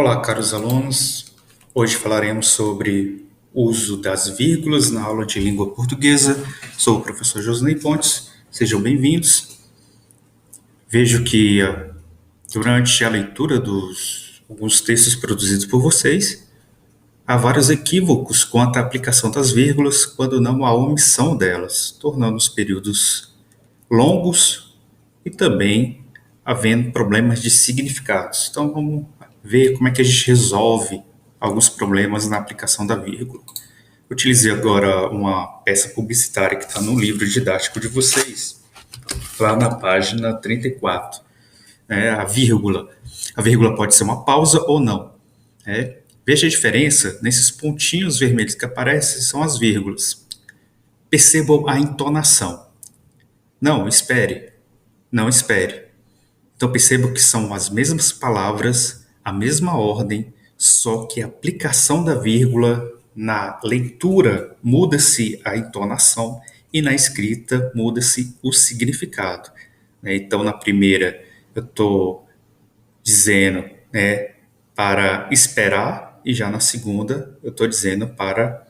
Olá, caros alunos. Hoje falaremos sobre o uso das vírgulas na aula de língua portuguesa. Sou o professor Josinei Pontes. Sejam bem-vindos. Vejo que durante a leitura dos alguns textos produzidos por vocês, há vários equívocos quanto à aplicação das vírgulas, quando não há omissão delas, tornando os períodos longos e também havendo problemas de significados. Então, vamos ver como é que a gente resolve alguns problemas na aplicação da vírgula. Utilizei agora uma peça publicitária que está no livro didático de vocês, lá na página 34, a vírgula. A vírgula pode ser uma pausa ou não. Veja a diferença nesses pontinhos vermelhos que aparecem, são as vírgulas. Percebam a entonação. Não, espere. Não espere. Então percebo que são as mesmas palavras, a mesma ordem, só que a aplicação da vírgula na leitura muda-se a entonação e na escrita muda-se o significado. Então na primeira eu estou dizendo para esperar e já na segunda eu estou dizendo para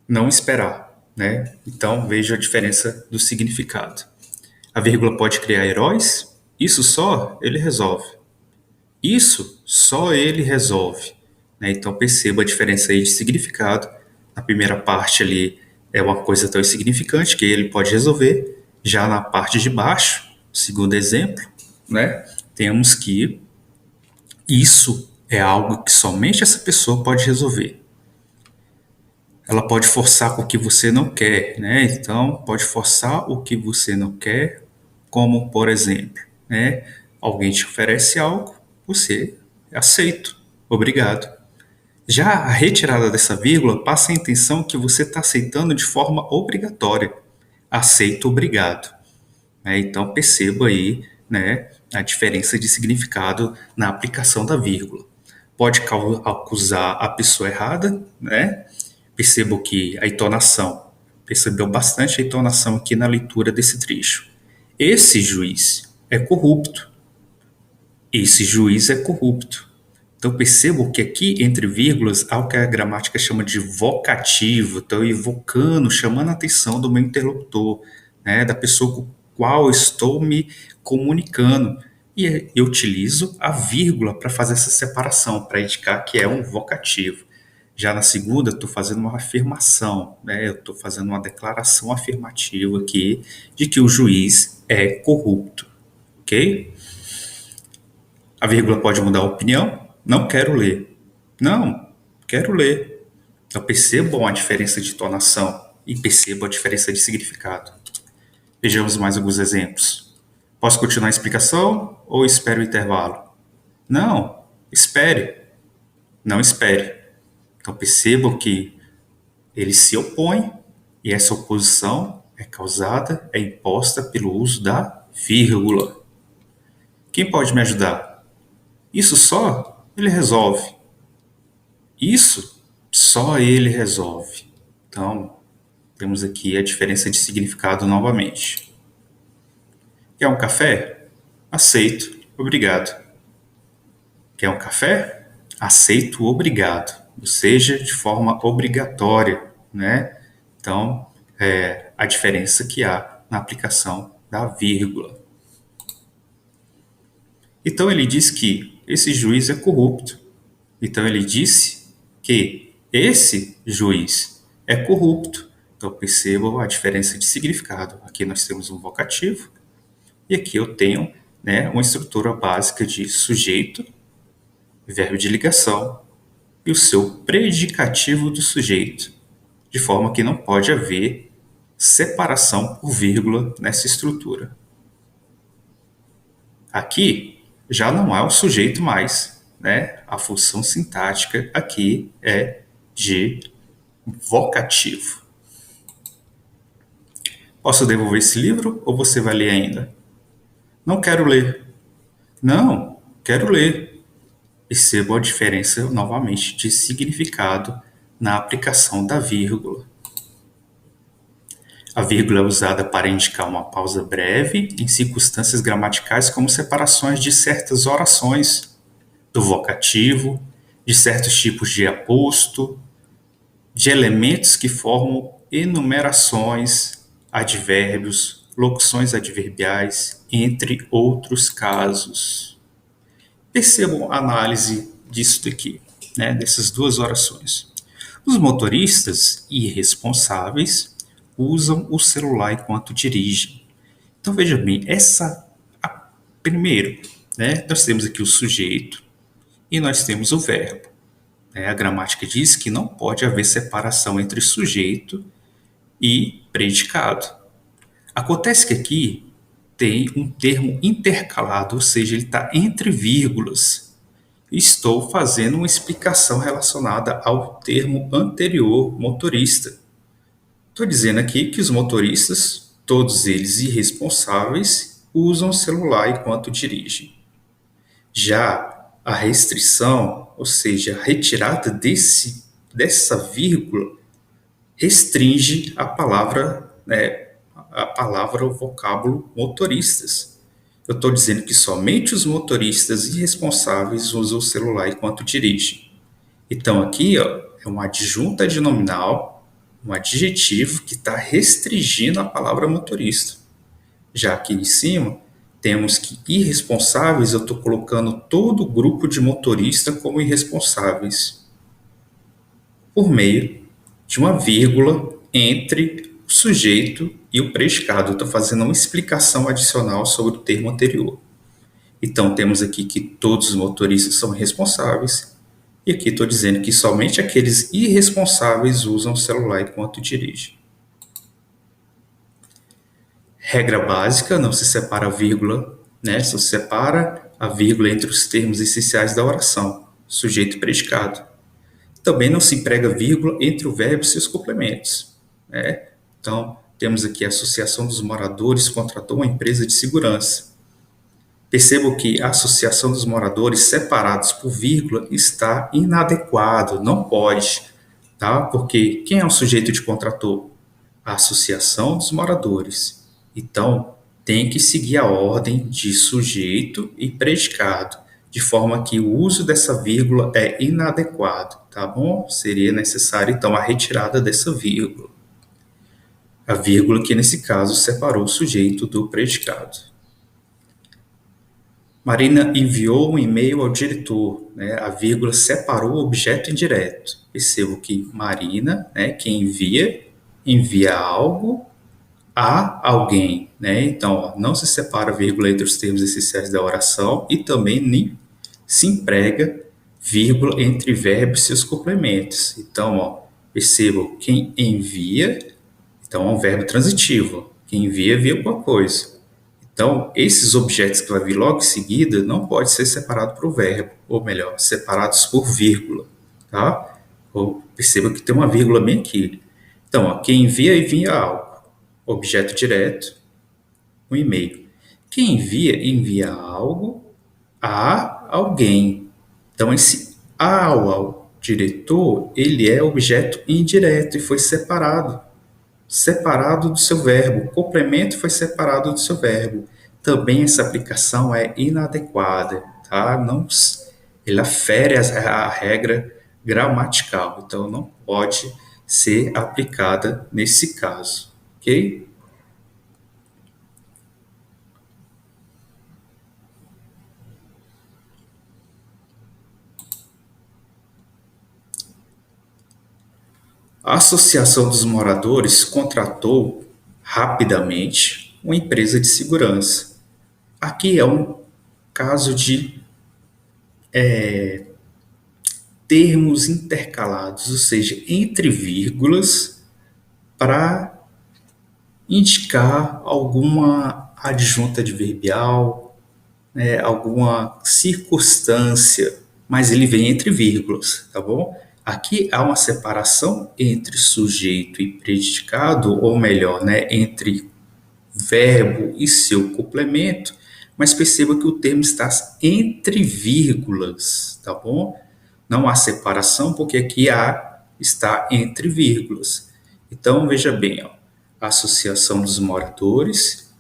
não esperar. Então veja a diferença do significado. A vírgula pode criar heróis? Isso só ele resolve. Isso só ele resolve. Então perceba a diferença aí de significado. Na primeira parte ali é uma coisa tão insignificante que ele pode resolver. Já na parte de baixo, segundo exemplo, temos que isso é algo que somente essa pessoa pode resolver. Ela pode forçar com o que você não quer, Então, pode forçar o que você não quer, como, por exemplo, alguém te oferece algo, você aceita, obrigado. Já a retirada dessa vírgula passa a intenção que você está aceitando de forma obrigatória. Aceito, obrigado. Então, perceba aí a diferença de significado na aplicação da vírgula. Pode acusar a pessoa errada, Percebo que a entonação, percebeu bastante a entonação aqui na leitura desse trecho. Esse juiz é corrupto. Esse juiz é corrupto. Então percebo que aqui, entre vírgulas, há o que a gramática chama de vocativo. Estou evocando, chamando a atenção do meu interlocutor, da pessoa com a qual estou me comunicando. E eu utilizo a vírgula para fazer essa separação, para indicar que é um vocativo. Já na segunda, estou fazendo uma afirmação, eu estou fazendo uma declaração afirmativa aqui de que o juiz é corrupto, ok? A vírgula pode mudar a opinião? Não quero ler. Não, quero ler. Então percebam a diferença de entonação e percebam a diferença de significado. Vejamos mais alguns exemplos. Posso continuar a explicação ou espero o intervalo? Não, espere. Não espere. Então percebam que ele se opõe e essa oposição é causada, é imposta pelo uso da vírgula. Quem pode me ajudar? Isso só ele resolve. Isso só ele resolve. Então, temos aqui a diferença de significado novamente. Quer um café? Aceito, obrigado. Quer um café? Aceito, obrigado. Ou seja, de forma obrigatória, Então, a diferença que há na aplicação da vírgula. Então, ele diz que esse juiz é corrupto. Então, ele disse que esse juiz é corrupto. Então, percebam a diferença de significado. Aqui nós temos um vocativo e aqui eu tenho uma estrutura básica de sujeito, verbo de ligação e o seu predicativo do sujeito, de forma que não pode haver separação por vírgula nessa estrutura. Aqui já não há o sujeito mais, A função sintática aqui é de vocativo. Posso devolver esse livro ou você vai ler ainda? Não quero ler. Não, quero ler. Perceba a diferença novamente de significado na aplicação da vírgula. A vírgula é usada para indicar uma pausa breve em circunstâncias gramaticais como separações de certas orações. do vocativo, de certos tipos de aposto, de elementos que formam enumerações, advérbios, locuções adverbiais, entre outros casos. Percebam a análise disso daqui, né, dessas duas orações. Os motoristas irresponsáveis usam o celular enquanto dirigem. Então veja bem, primeiro, né, nós temos aqui o sujeito e nós temos o verbo. A gramática diz que não pode haver separação entre sujeito e predicado. Acontece que aqui tem um termo intercalado, ou seja, ele está entre vírgulas. Estou fazendo uma explicação relacionada ao termo anterior, motorista. Estou dizendo aqui que os motoristas, todos eles irresponsáveis, usam o celular enquanto dirigem. Já a restrição, ou seja, a retirada dessa vírgula, restringe a palavra, o vocábulo motoristas. Eu estou dizendo que somente os motoristas irresponsáveis usam o celular enquanto dirigem. Então aqui é uma adjunta adnominal, um adjetivo que está restringindo a palavra motorista. Já aqui em cima, temos que irresponsáveis, eu estou colocando todo o grupo de motorista como irresponsáveis, por meio de uma vírgula entre o sujeito e o predicado. Eu estou fazendo uma explicação adicional sobre o termo anterior. Então, temos aqui que todos os motoristas são irresponsáveis, e aqui estou dizendo que somente aqueles irresponsáveis usam o celular enquanto dirigem. Regra básica, não se separa a vírgula, né? Só se separa a vírgula entre os termos essenciais da oração, sujeito e predicado. Também não se emprega vírgula entre o verbo e seus complementos, né? Então, temos aqui a Associação dos Moradores contratou uma empresa de segurança. Percebam que a Associação dos Moradores separados por vírgula está inadequado, não pode, tá? Porque quem é o sujeito de contratou? A Associação dos Moradores. Então, tem que seguir a ordem de sujeito e predicado, de forma que o uso dessa vírgula é inadequado, tá bom? Seria necessário, então, a retirada dessa vírgula. A vírgula que, nesse caso, separou o sujeito do predicado. Marina enviou um e-mail ao diretor, né? A vírgula separou o objeto indireto. Percebo que Marina, né, que envia algo a alguém, né? Então, não se separa a vírgula entre os termos essenciais da oração e também nem se emprega vírgula entre verbo e seus complementos. Então, percebam, quem envia, então é um verbo transitivo. Quem envia alguma coisa. Então, esses objetos que vai vir logo em seguida não pode ser separado por verbo, ou melhor, separados por vírgula, tá? Perceba que tem uma vírgula bem aqui. Então, quem envia algo. Objeto direto, um e-mail. Quem envia algo a alguém. Então, esse ao diretor, ele é objeto indireto e foi separado do seu verbo. O complemento foi separado do seu verbo. Também essa aplicação é inadequada, tá? Ele afere a regra gramatical, então não pode ser aplicada nesse caso. Ok? A Associação dos Moradores contratou rapidamente uma empresa de segurança. Aqui é um caso de termos intercalados, ou seja, entre vírgulas, para indicar alguma adjunta adverbial, alguma circunstância, mas ele vem entre vírgulas, tá bom? Aqui há uma separação entre sujeito e predicado, ou melhor, entre verbo e seu complemento, mas perceba que o termo está entre vírgulas, tá bom? Não há separação, porque aqui está entre vírgulas. Então, veja bem, a Associação dos Moradores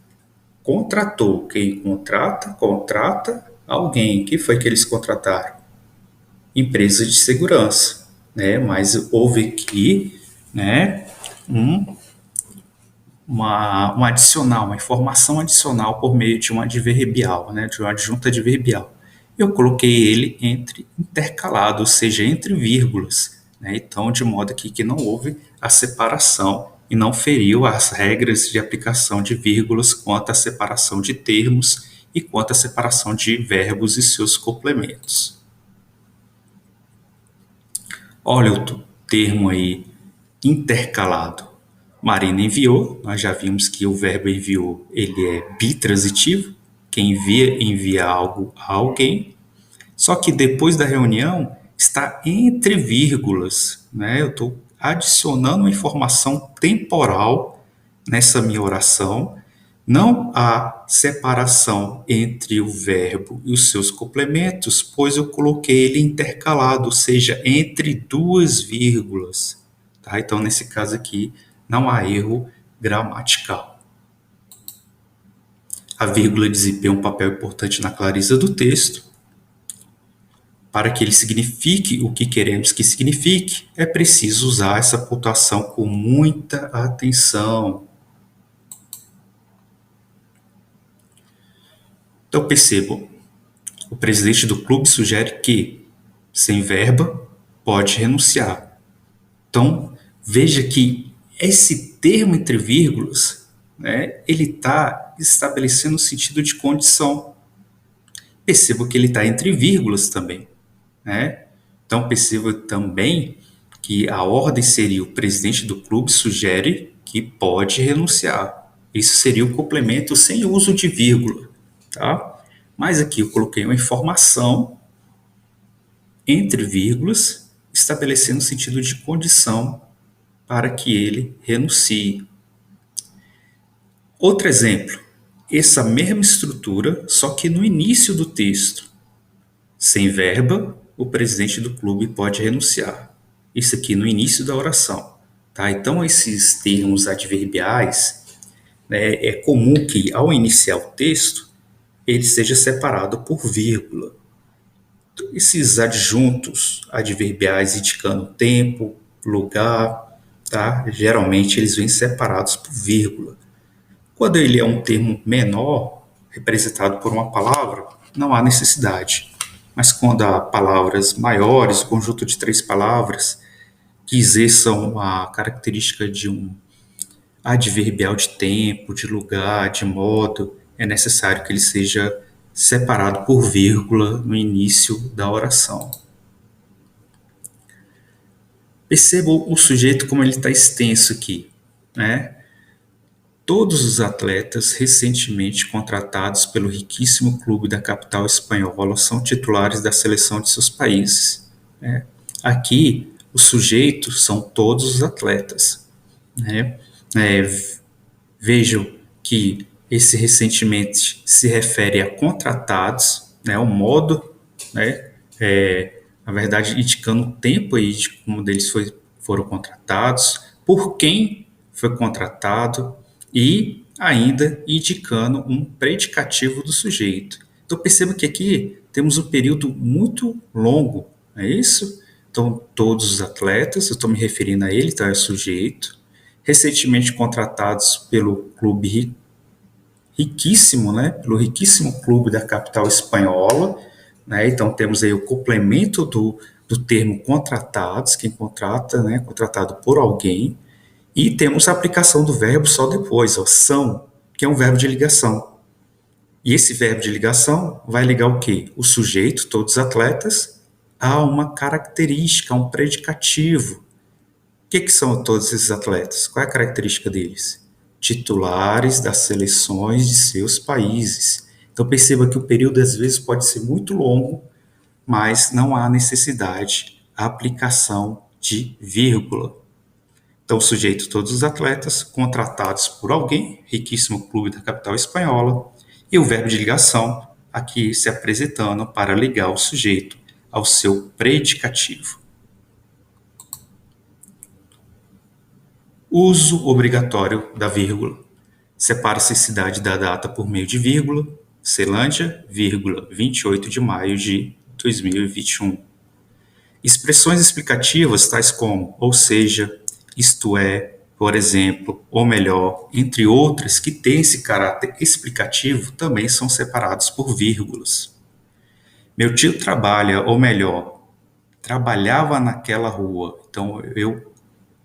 contratou. Quem contrata alguém. O que foi que eles contrataram? empresa de segurança, né? Mas houve aqui, né, um, uma adicional, uma informação adicional por meio de um adverbial, né, de uma adjunta adverbial. Eu coloquei ele entre intercalado, ou seja, entre vírgulas, né? Então, de modo que não houve a separação e não feriu as regras de aplicação de vírgulas quanto à separação de termos e quanto à separação de verbos e seus complementos. Olha o termo aí, intercalado. Marina enviou, nós já vimos que o verbo enviou, ele é bitransitivo, quem envia, envia algo a alguém, só que depois da reunião está entre vírgulas, né? Eu estou adicionando uma informação temporal nessa minha oração, não há separação entre o verbo e os seus complementos, pois eu coloquei ele intercalado, ou seja, entre duas vírgulas. Tá? Então, nesse caso aqui, não há erro gramatical. A vírgula desempenha um papel importante na clareza do texto. Para que ele signifique o que queremos que signifique, é preciso usar essa pontuação com muita atenção. Então, percebam, o presidente do clube sugere que, sem verba, pode renunciar. Então, veja que esse termo entre vírgulas, né, ele está estabelecendo o sentido de condição. Perceba que ele está entre vírgulas também, né? Então, perceba também que a ordem seria: o presidente do clube sugere que pode renunciar. Isso seria o complemento sem uso de vírgula, tá? Mas aqui eu coloquei uma informação entre vírgulas, estabelecendo o sentido de condição para que ele renuncie. Outro exemplo, essa mesma estrutura, só que no início do texto. Sem verba, o presidente do clube pode renunciar. Isso aqui no início da oração. Tá? Então, esses termos adverbiais, né, é comum que, ao iniciar o texto, ele seja separado por vírgula. Então, esses adjuntos adverbiais indicando tempo, lugar, tá? Geralmente eles vêm separados por vírgula. Quando ele é um termo menor, representado por uma palavra, não há necessidade. Mas quando há palavras maiores, conjunto de 3 palavras, que exerçam a característica de um adverbial de tempo, de lugar, de modo, é necessário que ele seja separado por vírgula no início da oração. Percebam o sujeito como ele está extenso aqui, né? Todos os atletas recentemente contratados pelo riquíssimo clube da capital espanhola são titulares da seleção de seus países, né? Aqui, os sujeitos são todos os atletas, né? Vejam que esse recentemente se refere a contratados, né? O modo, né? Na verdade, indicando o tempo aí de como eles foram contratados, por quem foi contratado, e ainda indicando um predicativo do sujeito. Então perceba que aqui temos um período muito longo, não é isso? Então todos os atletas, eu estou me referindo a ele, então é sujeito, recentemente contratados pelo clube riquíssimo, né? Pelo riquíssimo clube da capital espanhola, né? Então temos aí o complemento do termo contratados, quem contrata, né? Contratado por alguém. E temos a aplicação do verbo só depois, ó, são, que é um verbo de ligação. E esse verbo de ligação vai ligar o quê? O sujeito, todos os atletas, a uma característica, a um predicativo. O que são todos esses atletas? Qual é a característica deles? Titulares das seleções de seus países. Então perceba que o período às vezes pode ser muito longo, mas não há necessidade, a aplicação de vírgula. Então, o sujeito, todos os atletas contratados por alguém, riquíssimo clube da capital espanhola, e o verbo de ligação, aqui se apresentando para ligar o sujeito ao seu predicativo. Uso obrigatório da vírgula. Separa-se a cidade da data por meio de vírgula, Ceilândia, vírgula, 28 de maio de 2021. Expressões explicativas tais como ou seja, isto é, por exemplo, ou melhor, entre outras que têm esse caráter explicativo, também são separados por vírgulas. Meu tio trabalha, ou melhor, trabalhava naquela rua. Então eu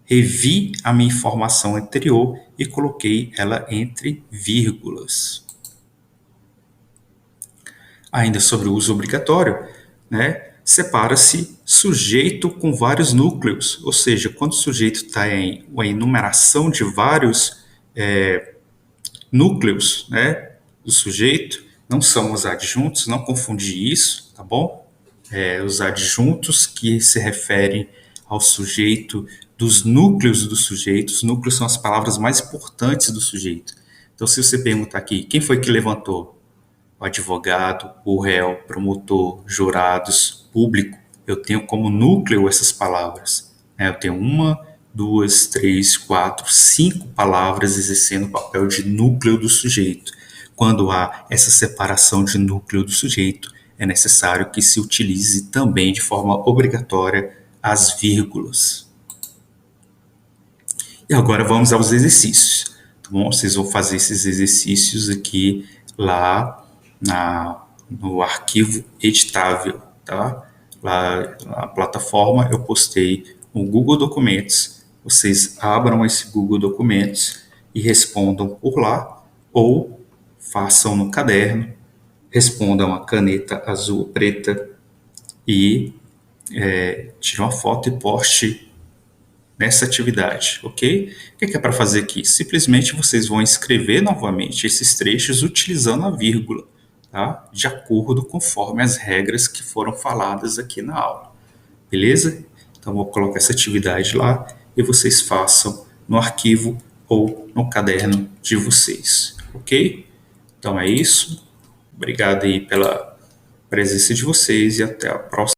revi a minha informação anterior e coloquei ela entre vírgulas. Ainda sobre o uso obrigatório, né? Separa-se sujeito com vários núcleos, ou seja, quando o sujeito está em uma enumeração de vários núcleos, né, do sujeito, não são os adjuntos, não confundir isso, tá bom? Os adjuntos que se referem ao sujeito dos núcleos do sujeito. Os núcleos são as palavras mais importantes do sujeito. Então, se você perguntar aqui, quem foi que levantou? O advogado, o réu, promotor, jurados, público. Eu tenho como núcleo essas palavras. Eu tenho uma, duas, três, quatro, cinco palavras exercendo o papel de núcleo do sujeito. Quando há essa separação de núcleo do sujeito, é necessário que se utilize também de forma obrigatória as vírgulas. E agora vamos aos exercícios. Tá bom? Vocês vão fazer esses exercícios aqui lá no arquivo editável, tá? Lá na plataforma eu postei o Google Documentos. Vocês abram esse Google Documentos e respondam por lá, ou façam no caderno, respondam a caneta azul ou preta e tire uma foto e poste nessa atividade, ok? O que é para fazer aqui? Simplesmente vocês vão escrever novamente esses trechos utilizando a vírgula, tá? De acordo conforme as regras que foram faladas aqui na aula, beleza? Então vou colocar essa atividade lá e vocês façam no arquivo ou no caderno de vocês, ok? Então é isso. Obrigado aí pela presença de vocês e até a próxima.